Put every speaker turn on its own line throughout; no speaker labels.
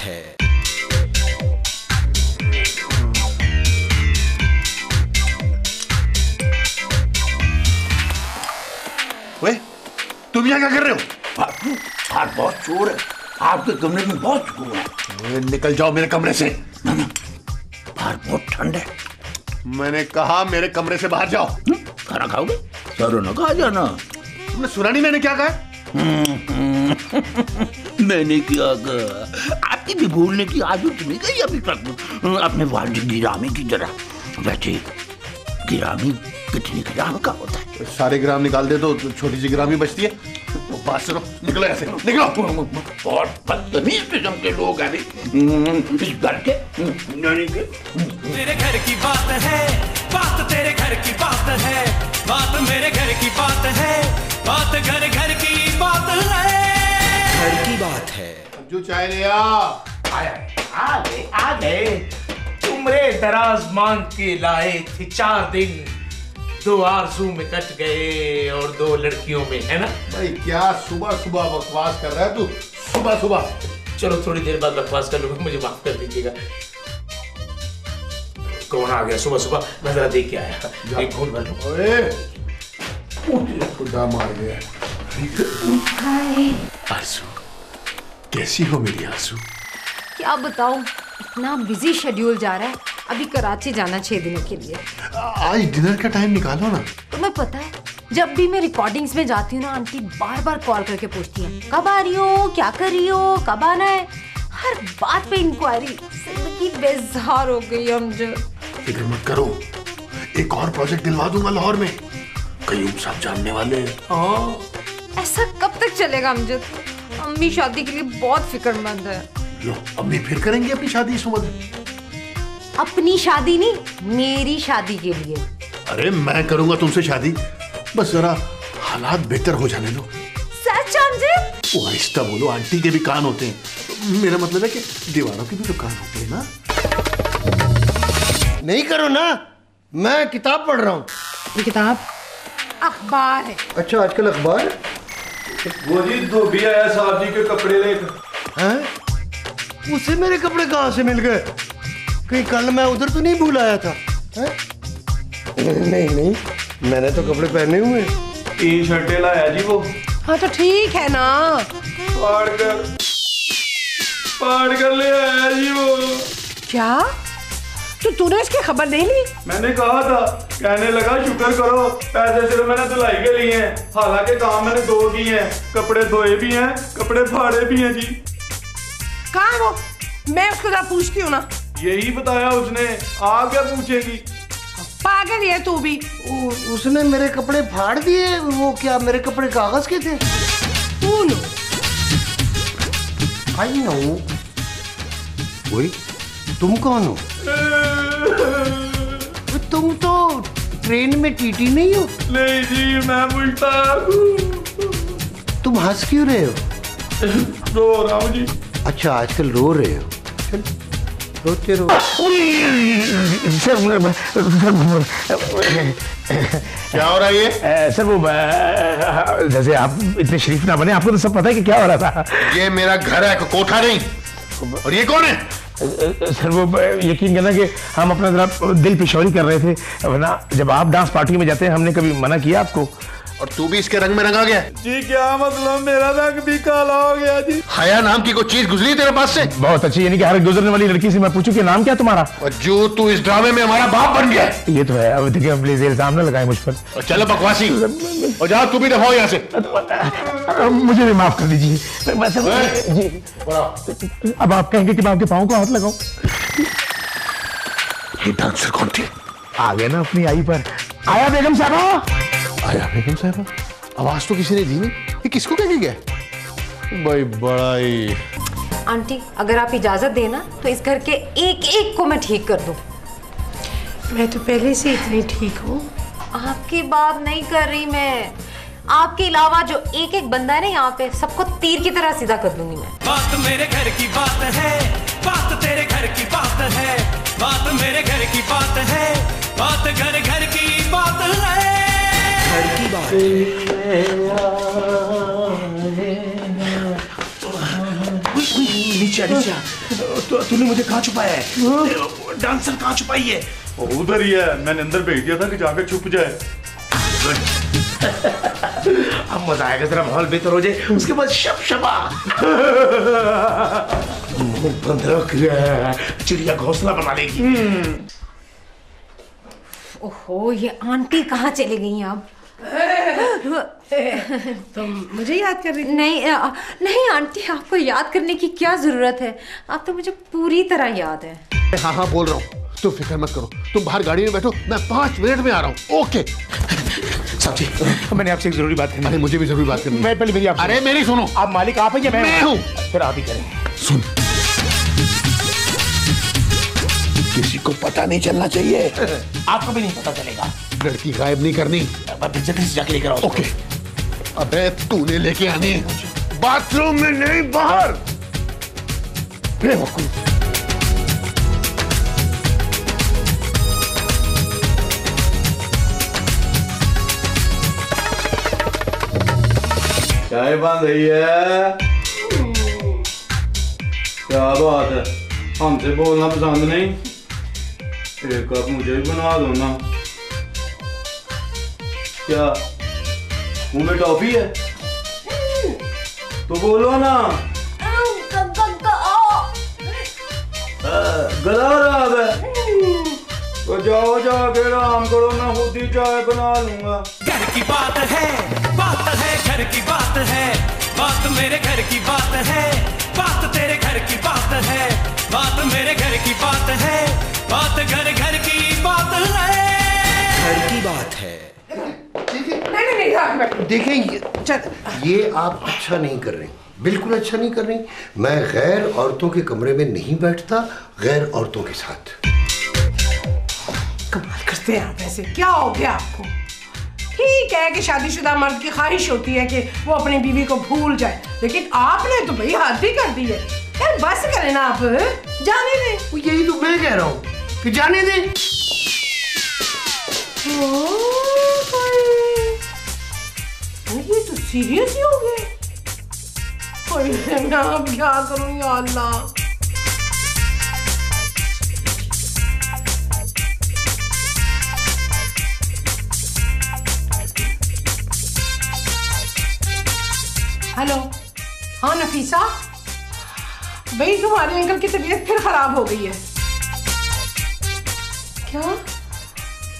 है।
वे, तुम यहाँ क्या कर रहे हो?
बाहर बहुत शोर है, आपके कमरे में बहुत सुकून है।
निकल जाओ मेरे कमरे से।
बाहर बहुत ठंड है।
मैंने कहा मेरे कमरे से बाहर जाओ।
खाना खाओगे? सरो ना खा जाना।
तुमने सुना नहीं मैंने क्या कहा?
मैंने क्या कहा? आपकी भी भूलने की आदत नहीं गई अभी तक अपने वालिद गिरामी की तरह। वैसे गिरामी कितनी ग्राम का होता है?
सारे ग्राम निकाल दे तो छोटी सी ग्राम ही बचती है। वो बात सुनो, निकलो ऐसे, निकलो।
बहुत बदतमीज किस्म के लोग हैं इस घर के।
मेरे घर की बात है, बात तेरे घर की बात है, बात मेरे घर की बात है, बात घर घर की बात है।
घर की बात है।
जो चाय ले
आ गए। तुमरे दराज मांग के लाए थे 4 दिन, 2 आरज़ू में कट गए और 2 लड़कियों में, है ना?
भाई क्या सुबह सुबह बकवास कर रहा है तू? सुबह सुबह।
चलो थोड़ी देर बाद बकवास कर लूंगा, मुझे माफ कर दीजिएगा। कौन आ गया सुबह सुबह? मैं जरा देख के आया। एक घूम भर लो।
खुदा मार गया। आरज़ू, कैसी हो मेरी आरज़ू?
क्या बताऊं, इतना बिजी शेड्यूल जा रहा है। अभी कराची जाना 6 दिनों के लिए।
आज डिनर का टाइम निकालो ना।
तुम्हें पता है, जब भी मैं रिकॉर्डिंग्स में जाती हूँ ना, आंटी बार बार कॉल करके पूछती है कब आ रही हो, क्या कर रही हो, कब आना है। हर बात पे इंक्वायरी। जिंदगी बेजार हो गई अमजद।
फिक्र मत करो, एक और प्रोजेक्ट दिलवा दूंगा लाहौर में। कयूम साहब जानने वाले हैं।
ऐसा कब तक चलेगा अमजद? अम्मी शादी के लिए बहुत फिक्रमंद है।
लो, अम्मी फिर करेंगे अपनी शादी इस उम्र में।
अपनी शादी नहीं, मेरी शादी के लिए।
अरे मैं करूंगा तुमसे शादी, बस जरा हालात बेहतर हो जाने दो।
सच अमजद?
वो आहिस्ता बोलो, आंटी के भी कान होते हैं। मेरा मतलब है कि दीवारों के भी तो कान होते हैं ना।
नहीं करो ना, मैं किताब पढ़ रहा हूँ।
ये किताब अखबार है।
अच्छा, आजकल अखबार?
वो जी धोबी आया साहब जी के कपड़े लेकर।
हैं? उसे मेरे कपड़े कहाँ से मिल गए? कहीं कल मैं उधर तो नहीं भूल आया था? हैं? नहीं नहीं, मैंने तो कपड़े पहने हुए।
3 शर्टें लाया जी वो।
हाँ तो ठीक है ना।
फाड़ कर ले आया जी वो।
क्या? तो तूने इसकी खबर नहीं ली?
मैंने कहा था, कहने लगा शुक्र करो पैसे सिर्फ मैंने धुलाई के लिए हैं, हालांकि काम मैंने 2 किए हैं, कपड़े धोए भी हैं, कपड़े फाड़े भी हैं जी।
कहाँ है वो? मैं उसको जरा पूछती हूँ ना।
यही बताया उसने, आप क्या पूछेगी?
पागल है तू भी।
उसने मेरे कपड़े फाड़ दिए। वो क्या मेरे कपड़े कागज के थे?
तू नो।
I know. वही, तुम कौन हो? तुम तो ट्रेन में टीटी नहीं हो?
नहीं जी, मैं मुश्ताक हूँ।
तुम हंस क्यों रहे हो?
रो रहा हूँ जी।
अच्छा, आजकल रो रहे हो? चल, रोते रहो।
क्या हो रहा है ये?
सर वो जैसे आप इतने शरीफ ना बने, आपको तो सब पता है कि क्या हो रहा था।
ये मेरा घर है, कोठा नहीं। और ये कौन है?
सर वो यकीन करना कि हम अपना जरा दिल पिशौरी कर रहे थे, वरना जब आप डांस पार्टी में जाते हैं हमने कभी मना किया आपको?
और तू भी इसके रंग में रंगा गया
जी? क्या मतलब? मेरा रंग भी काला हो गया जी।
हया नाम की कोई चीज गुजरी तेरे पास से?
बहुत अच्छी, यानी कि हर गुजरने वाली लड़की से मैं पूछूं कि नाम क्या तुम्हारा?
और जो तू इस ड्रामे में हमारा बाप बन गया।
ये तो है। अब देखिए, प्लीज इल्जाम ना लगाए मुझ पर।
और चलो बकवासी, और जाओ तू भी दफाओ यहाँ से।
मुझे भी माफ कर दीजिए। जी, अब आप कहेंगे कि मैं आपके पाँव को हाथ लगाऊं?
ये डांसर कौन थी?
आ गए ना अपनी आई पर। आया बेगम साहबा।
आया बेगम साहबा? आवाज तो किसी ने दी नहीं। ये किसको कह गया? भाई बड़ा ही।
आंटी, अगर आप इजाजत देना तो इस घर के एक एक को मैं ठीक कर दूं।
मैं तो पहले से इतनी ठीक हूँ।
आपकी बात नहीं कर रही मैं। आपके अलावा जो एक एक बंदा है ना यहाँ पे, सबको तीर की तरह सीधा कर दूंगी मैं।
बात मेरे घर की बात है, बात तेरे घर की बात है, बात मेरे घर की बात है, बात घर घर की बात है।
घर की बात है।
नीचे
अलीशा, तूने मुझे कहाँ छुपाया है? डांसर कहाँ छुपाई है?
उधर ही है, मैंने अंदर भेज दिया था कि जाकर छुप जाए।
अब मजा आएगा, जरा माहौल बेहतर हो जाए, उसके बाद शबशबा। बंद रख, चिड़िया घोंसला बना लेगी।
ओहो, ये आंटी कहाँ चली गई अब?
तुम मुझे याद कर रही थी?
नहीं आंटी, आपको याद करने की क्या जरूरत है, आप तो मुझे पूरी तरह याद है।
हाँ हाँ बोल रहा हूँ, तुम फिक्र मत करो, तुम बाहर गाड़ी में बैठो, मैं 5 मिनट में आ रहा हूँ। ओके
साहब जी, मैंने आपसे एक जरूरी बात करनी है।
अरे मुझे भी जरूरी बात करनी है।
मैं पहले मेरी आप,
अरे मेरी सुनो।
आप मालिक आप हैं या मैं
हूँ?
फिर आप ही करें।
सुन,
किसी को पता नहीं चलना चाहिए।
आपको भी नहीं पता चलेगा।
लड़की गायब नहीं करनी,
जल्दी से जाके लेकर आओ।
ओके। अबे तूने लेके आनी है, बाथरूम में नहीं, बाहर।
चाय बन रही है। क्या बात है, हमसे बोलना पसंद नहीं? एक कप मुझे भी बनवा दो ना। क्या मुंह में टॉफी है? तो बोलो ना। गला खराब है तो जाओ जाके आराम करो, मैं खुद ही चाय बना लूंगा।
घर की बात है घर की बात है, बात मेरे घर की बात है, बात तेरे घर की बात है, बात मेरे घर की बात है, बात घर घर की बात है।
घर की बात है।
देखें ये आप अच्छा नहीं कर रही, बिल्कुल अच्छा नहीं कर रही। मैं गैर औरतों के कमरे में नहीं बैठता, गैर औरतों के साथ।
कमाल करते हैं आप ऐसे, क्या हो गया आपको? ठीक है कि शादीशुदा मर्द की ख्वाहिश होती है कि वो अपनी बीवी को भूल जाए, लेकिन आपने तो भाई हद ही कर दी है। यार बस करें ना, आप जाने दें।
यही तो मैं कह रहा हूँ कि जाने दें।
ये तो सीरियस ही हो गए। मैं अब क्या करूं या अल्लाह। हेलो, हाँ नफीसा, भाई तुम्हारे अंकल की तबीयत फिर खराब हो गई है। क्या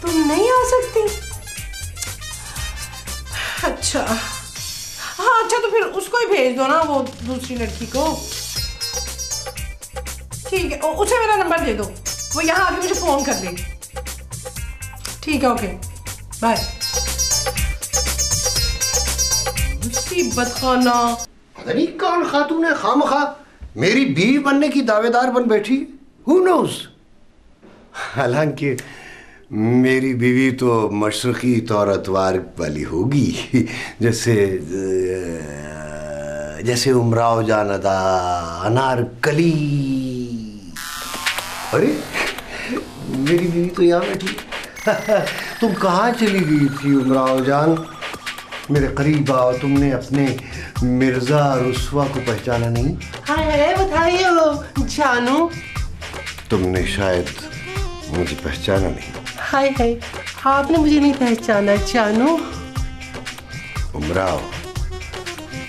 तुम नहीं आ सकती? अच्छा हाँ, अच्छा तो फिर उसको ही भेज दो ना, वो दूसरी लड़की को। ठीक है, उसे मेरा नंबर दे दो, वो यहाँ आके मुझे फोन कर देगी। ठीक है, ओके बाय। मुसीबत खाना,
पता नहीं कौन खातून है खामखा मेरी बीवी बनने की दावेदार बन बैठी। Who knows? हालांकि मेरी बीवी तो मशरकी तौर अतवार वाली होगी, जैसे उमराव जान अदा, अनारकली। अरे मेरी बीवी तो यहाँ बैठी। तुम कहाँ चली गई थी उमराव जान? मेरे करीब आओ, तुमने अपने मिर्जा रुस्वा को पहचाना नहीं?
हाय बताइए जानू।
तुमने शायद मुझे पहचाना नहीं।
हाय हाय, आपने मुझे नहीं पहचाना जानू।
उमराव,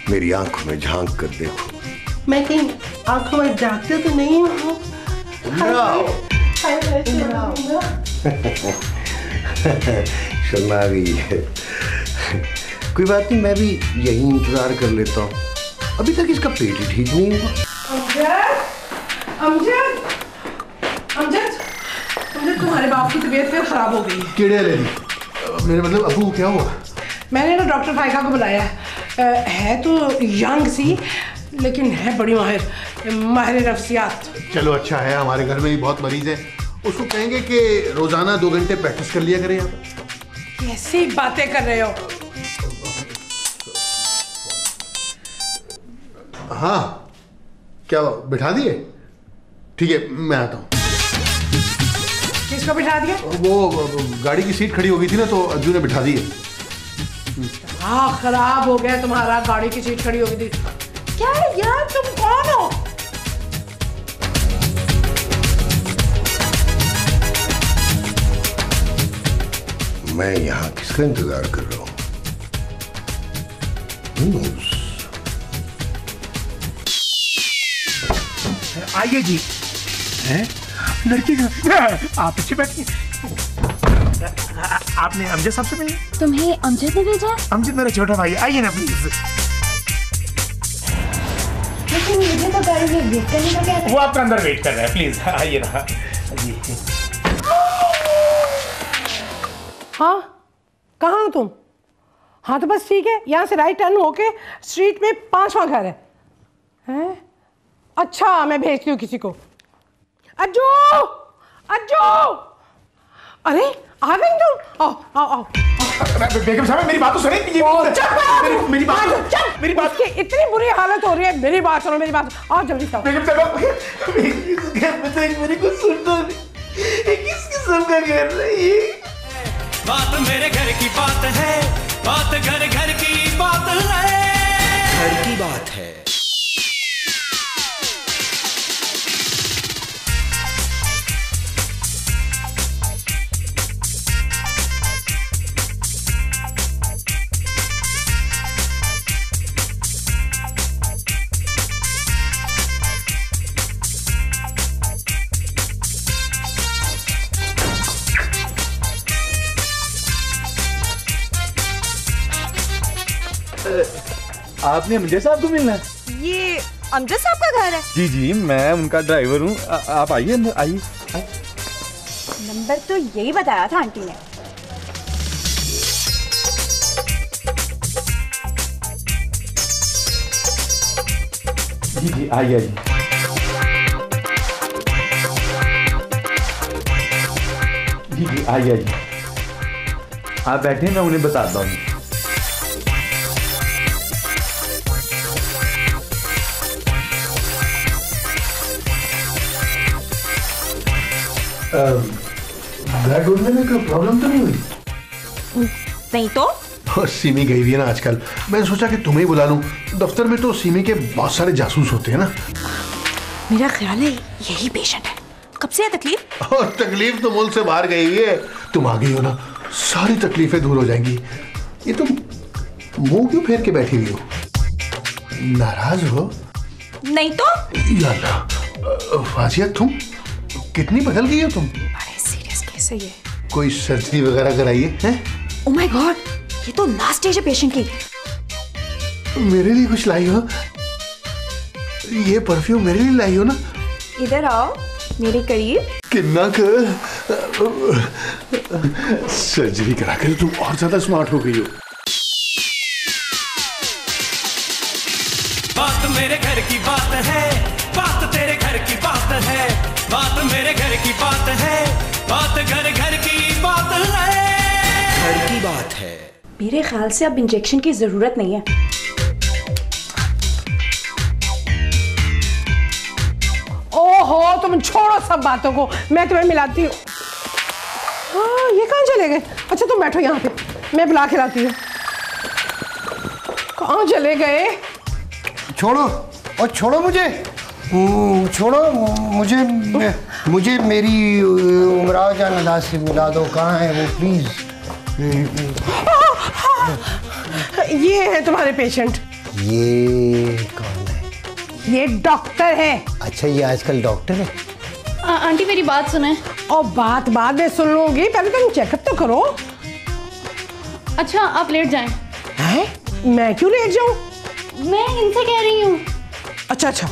मेरी आंखों में झांक कर देखो।
मैं कहीं आंखों में झांकते तो नहीं हूँ?
उमराव, शर्मा गई है। कोई बात नहीं, मैं भी यही इंतजार कर लेता हूँ। अभी तक इसका पेट ही ठीक नहीं हुआ।
अमजद, तुम्हारे बाप की तबीयत फिर खराब हो गई है।
कीड़े ले ली। मेरे मतलब अबू को क्या हुआ?
मैंने ना डॉक्टर फाइका को बुलाया है तो यंग सी, लेकिन है बड़ी माहिर नफ्सियात।
चलो अच्छा है, हमारे घर में भी बहुत मरीज है। उसको कहेंगे कि रोजाना 2 घंटे प्रैक्टिस कर लिया करें यहाँ पर।
कैसी बातें कर रहे हो?
हाँ, क्या बिठा दिए? ठीक है, मैं आता हूँ।
किसको बिठा दिया?
वो गाड़ी की सीट खड़ी हो गई थी ना, तो अज्जू ने बिठा दी है।
हाँ, खराब हो गया तुम्हारा, गाड़ी की सीट खड़ी हो गई थी। क्या यार, तुम कौन हो?
मैं यहाँ किसका इंतजार कर रहा हूँ?
आइए जी। लड़की का आप पीछे बैठिए। आपने अमजद साहब से मिलना?
तुम्हें अमजद ने भेजा?
अमजद मेरा छोटा भाई, आइए ना प्लीज।
लेकिन मुझे तो गाड़ी में वेट करने का क्या?
वो आपका अंदर वेट कर रहा है, प्लीज आइए ना जी।
हाँ, कहाँ हो तुम? हाँ तो बस ठीक है, यहाँ से राइट टर्न होके स्ट्रीट में 5वां घर है। हैं? अच्छा, मैं भेजती हूँ किसी को। अज्जू, अज्जू, अरे आ गई तुम? आओ आओ आओ।
बेगम साहब मेरी बात तो सुनिए। मेरी बात
की इतनी बुरी हालत हो रही है, मेरी बात सुनो, मेरी बात। आओ जल्दी से।
बेगम साहब मेरी कुछ सुनता नहीं, किस किस्म का घर रही है?
बात मेरे घर की बात है, बात घर घर की बात है,
घर की बात है।
आपने अमजद साहब को मिलना है?
ये अमजद साहब का घर है?
जी जी, मैं उनका ड्राइवर हूँ। आप आइए अंदर, आइए।
नंबर तो यही बताया था आंटी ने।
जी जी, आइए आइए। जी जी, आइए आइए। आप बैठे, मैं उन्हें बताता हूँ।
घर ढूंढने में कोई प्रॉब्लम तो नहीं हुई?
नहीं तो?
और सीमी गई हुई है ना आजकल, मैंने सोचा कि तुम्हें ही बुला लूं। दफ्तर में तो सीमी के बहुत सारे जासूस होते हैं ना।
मेरा ख्याल है यही पेशेंट है। कब से है तकलीफ?
और तकलीफ तो मुल्क से बाहर गई हुई है। तुम आ गई हो ना, सारी तकलीफें दूर हो जाएंगी। ये तुम मुंह क्यों फेर के बैठी हुई हो? नाराज हो?
नहीं तो?
यार फाजिया, तुम कितनी बदल गई हो तुम।
बड़े सीरियस केस है ये।
कोई सर्जरी वगैरह कराइए हैं?
ओह माय गॉड, ये तो लास्ट स्टेज है पेशेंट की।
मेरे लिए कुछ लाई हो? ये परफ्यूम मेरे लिए लाई हो ना?
इधर आओ मेरे करीब।
किन्ना सर्जरी कराकर तुम और ज्यादा स्मार्ट हो गई हो।
बात मेरे घर की बात है, बात तेरे घर की बात है, बात मेरे घर की बात है, बात घर घर की बात है,
घर की बात है।
मेरे ख्याल से अब इंजेक्शन की जरूरत नहीं है।
ओहो, तुम छोड़ो सब बातों को, मैं तुम्हें मिलाती हूँ। हाँ, ये कहाँ चले गए? अच्छा तुम बैठो यहाँ पे, मैं बुला के लाती हूँ। कहाँ चले गए?
छोड़ो, और छोड़ो मुझे, छोड़ो मुझे मेरी उमराव जान अदा से मिला दो। कहाँ है वो, प्लीज?
ये है तुम्हारे पेशेंट।
ये कौन है?
ये डॉक्टर है।
अच्छा, ये आजकल डॉक्टर है?
आंटी मेरी बात सुने।
और बात बाद में सुन लूंगी, पहले तुम चेकअप तो करो।
अच्छा आप लेट जाएं।
हैं? मैं क्यों लेट जाऊं?
मैं इनसे कह रही हूँ।
अच्छा अच्छा,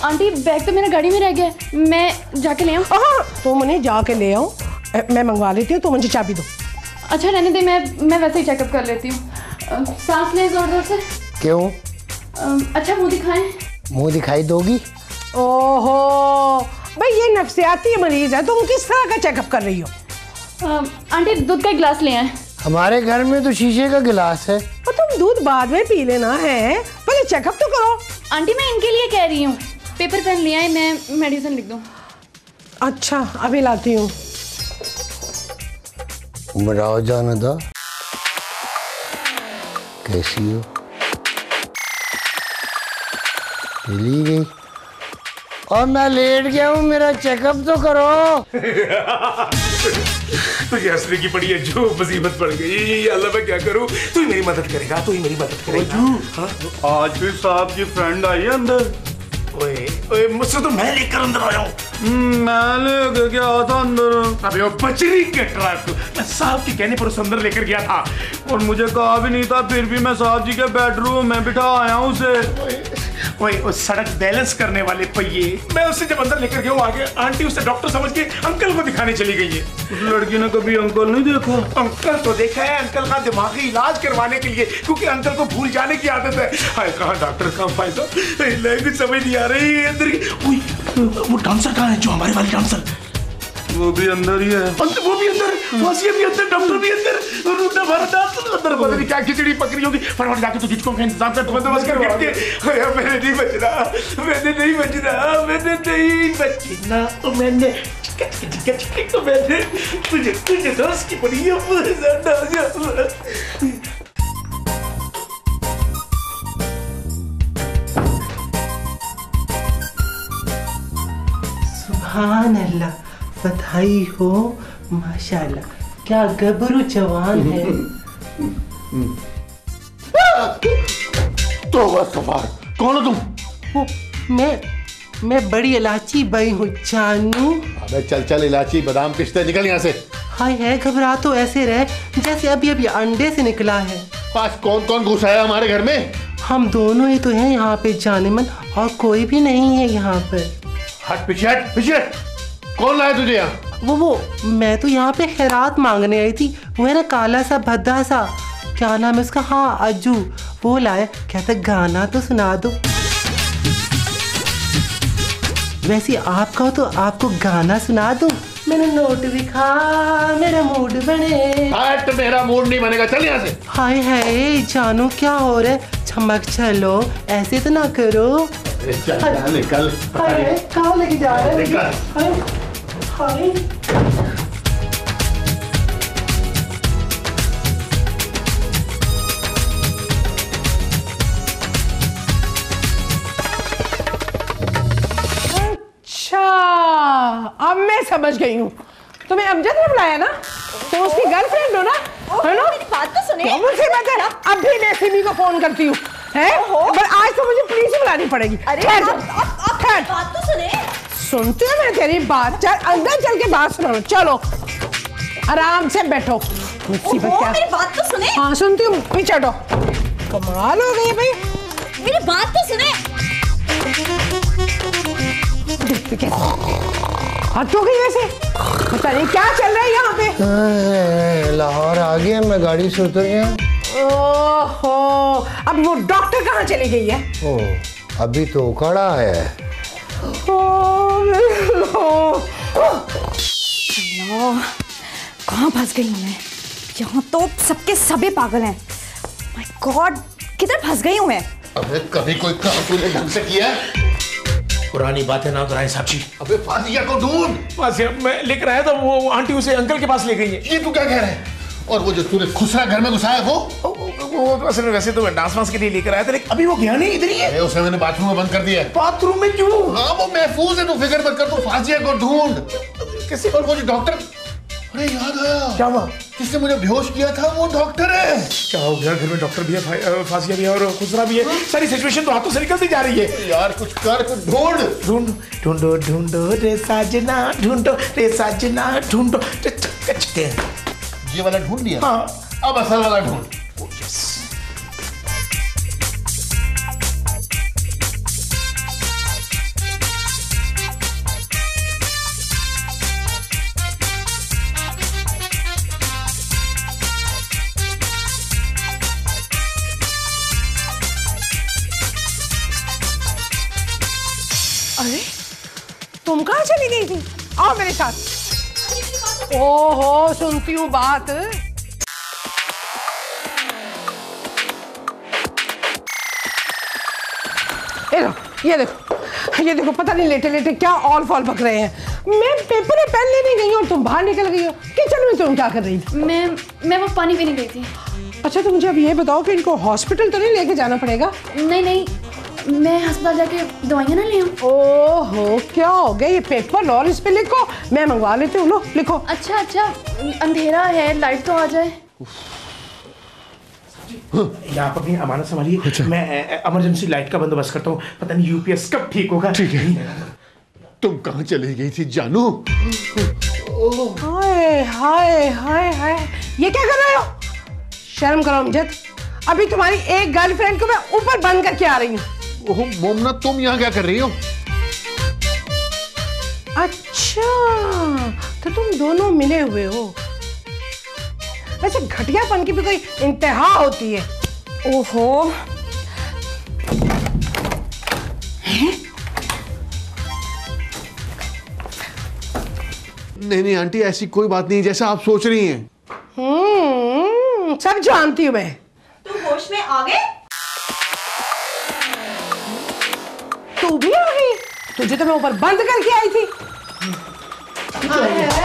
आंटी बैग तो मेरा गाड़ी में रह गया, मैं जाके ले आऊँ?
तुम उन्हें जाके ले आओ, मैं मंगवा लेती हूँ, तुम मुझे चाबी दो।
अच्छा रहने दे, मैं वैसे ही चेकअप कर लेती हूँ। सांस ले जोर जोर से।
क्यों?
अच्छा मुंह दिखाएं।
मुंह दिखाई दोगी?
ओहो भाई, ये नफ्सियाती मरीज है, तुम किस तरह का चेकअप कर रही हो?
आंटी दूध का गिलास ले आए।
हमारे घर में तो शीशे का गिलास है।
और तुम दूध बाद में पी लेना है, पहले चेकअप तो करो।
आंटी मैं इनके लिए कह रही हूँ, पेपर पेन ले आए, मैं मेडिसिन लिख दूँ।
अच्छा अभी लाती हूँ।
उमराव जान अदा, कैसी हो? चली गई? और मैं लेट गया हूँ, मेरा चेकअप तो करो।
तुझे हंसने की पड़ी है जो मुसीबत पड़ गई। अल्लाह मैं क्या करूँ, तू ही मेरी मदद करेगा, तू ही मेरी मदद करेगा।
आज भी साहब की फ्रेंड आई है अंदर।
ओए ओए, मुझसे तो मैं लेकर अंदर आया हूँ।
मैं लेके गया था अंदर।
अबे वो बचरी के ट्रक मैं साहब के कहने पर उस अंदर लेकर गया था
और मुझे कहा भी नहीं था, फिर भी मैं साहब जी के बेडरूम में बिठा आया हूँ उसे।
ओए उस सड़क बैलेंस करने वाले पहिए, मैं उसे जब अंदर लेकर गया हूँ आगे, आंटी उसे डॉक्टर समझ के अंकल को दिखाने चली गई है।
उस लड़की ने कभी अंकल नहीं देखा?
अंकल तो देखा है, अंकल का दिमागी इलाज करवाने के लिए, क्योंकि अंकल को भूल जाने की आदत है। हाय कहाँ डॉक्टर कहाँ भाई साहब, लैंग्वेज समझ नहीं आ रही अंदर की। वो डांसर कहाँ है, जो हमारे वाले डांसर?
वो भी अंदर ही है।
वो भी अंदर, फासिया भी अंदर, डॉक्टर भी अंदर, रूना भरा डांसर अंदर। पता नहीं क्या खिचड़ी पकड़ी होगी। फटाफट जाके तो जिसको इंतजाम कर, बंदोबस्त करके। मैंने नहीं बचना, मैंने नहीं बचना, मैंने नहीं बचना, मैंने तो मैंने तुझे दोस्त की पड़ी है।
सुभान अल्लाह, बधाई हो, माशाल्लाह, क्या गबरू जवान है।
तो सफार, कौन हो तुम?
वो मैं बड़ी इलायची बई हूँ जानू।
अबे चल चल, इलायची बादाम पिस्ते, निकल यहाँ से।
हाय है, घबरा तो ऐसे रहे जैसे अभी अभी अंडे से निकला है।
आज कौन कौन घुसा है हमारे घर में?
हम दोनों ही तो हैं यहाँ पे जानेमन, और कोई भी नहीं है यहाँ पर।
हट पीछे, हट पीछे। कौन लाया तुझे यहाँ?
वो मैं तो यहाँ पे खैरात मांगने आई थी। वो है ना काला सा भद्दा सा, क्या नाम है उसका? हाँ अज्जू, वो लाया, कहता गाना तो सुना दो। वैसे आपका हो तो आपको गाना सुना दूं। मैंने नोट दिखा, मेरा मूड बने।
हट, मेरा मूड नहीं बनेगा, चल यहाँ से।
हाय हाय जानू, क्या हो रहा है? चमक चलो, ऐसे तो ना करो।
चल निकल।
कहाँ लेके जा रहे हैं? हाय
अब मैं समझ गई हूँ, तुम्हें अमजद ने बुलाया ना, तो उसकी गर्लफ्रेंड हो ना, है ना?
मेरी बात तो सुने।
क्या मुझसे बात है? अभी मैं सिमी को फोन करती हूँ, है? पर आज तो मुझे पुलिस से बुलानी पड़ेगी।
अरे बात तो सुने।
सुनते हो मैं तेरी बात? चल अंदर चल के बात सुनो। चलो आराम से बैठो। मुसीबत क्या?
मेरी बात तो सुने।
हाँ सुनती हूँ, पीछे हटो। कमाल हो गई भाई।
मेरी बात तो सुने।
हद हो गई वैसे, पता नहीं क्या चल रहा है यहाँ पे।
लाहौर आ गया, मैं गाड़ी से उतर गया।
ओहो, अब वो डॉक्टर कहाँ चली गई है?
ओह, अभी तो खड़ा है।
कहाँ फंस गई हूँ मैं? यहाँ तो सबके सभी पागल हैं। माय गॉड, किधर फंस गई हूँ मैं?
अबे कभी कोई काम तूने ढंग से किया?
पुरानी बातें ना दोहराएं साहब जी।
अबे फासिया को ढूंढ।
फासिया मैं लेकर आया था, वो आंटी उसे अंकल के पास ले गई है।
ये तू क्या कह रहा है? और वो जो तूने खुसरा घर में घुसाया वो
असल में वैसे तो मैं डांस वांस के लिए लेकर आया था, लेकिन अभी वो गया नहीं, इधर ही है।
उसे मैंने बाथरूम में बंद कर दिया है।
बाथरूम में क्यों?
हाँ वो महफूज है, तू फिक्र मत कर, तू फासिया को ढूंढ।
किसी
और वो जो डॉक्टर, अरे याद आया,
क्या हुआ?
जिसने मुझे बेहोश किया था वो डॉक्टर है।
क्या हो गया? घर में डॉक्टर भी है, फासिया भी है और खुसरा भी है। सारी सिचुएशन तो हाथों से निकलती जा रही है।
यार कुछ कर, कुछ ढूंढ।
ढूंढो ढूंढो रे साजना, ढूंढो रे साजना, ढूंढो।
ये वाला ढूंढ लिया?
हाँ।
अब असल वाला ढूंढ।
अरे तुम कहाँ चली गई थी? आओ मेरे साथ। ओहो, सुनती हूँ बात। ये देखो पता नहीं लेटे लेटे क्या ऑल फॉल पक रहे हैं। मैं पेपर में पेन लेने गई हूँ और तुम बाहर निकल गई हो। किचन में तुम क्या कर रही थी?
मैं वो पानी पीने गई थी।
अच्छा तो मुझे अब ये बताओ कि इनको हॉस्पिटल तो नहीं लेके जाना पड़ेगा?
नहीं, मैं अस्पताल जाके दवाइयाँ ना ले आऊँ?
ओहो क्या हो गया, ये पेपर और इस पे लिखो, मैं मंगवा लेती हूँ। लो लिखो।
अच्छा अच्छा, अंधेरा है, लाइट तो आ जाए।
यहाँ पर अपनी अमानत संभालिए। अच्छा। मैं इमरजेंसी लाइट का बंदोबस्त करता हूँ, पता नहीं यूपीएस कब ठीक होगा।
ठीक है। तुम कहाँ चली गई थी जानू?
हाय हाय हाय हाय, ये क्या कर रहे हो? शर्म करो अमजद, अभी तुम्हारी एक गर्लफ्रेंड को मैं ऊपर बंद करके आ रही हूँ।
ओह मोमना, तुम यहाँ क्या कर रही हो?
अच्छा तो तुम दोनों मिले हुए हो। वैसे घटियापन की भी कोई इंतहा होती है।
ओहो,
नहीं आंटी, ऐसी कोई बात नहीं जैसा आप सोच रही हैं।
सब जानती हूँ मैं।
तुम होश में आ गए?
तू भी आ गई? तुझे तो मैं ऊपर बंद करके आई थी।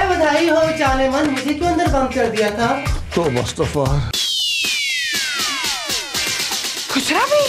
बधाई हो जाने मन, मुझे क्यों अंदर बंद कर दिया था?
तो मुस्तफा
खुशरा भी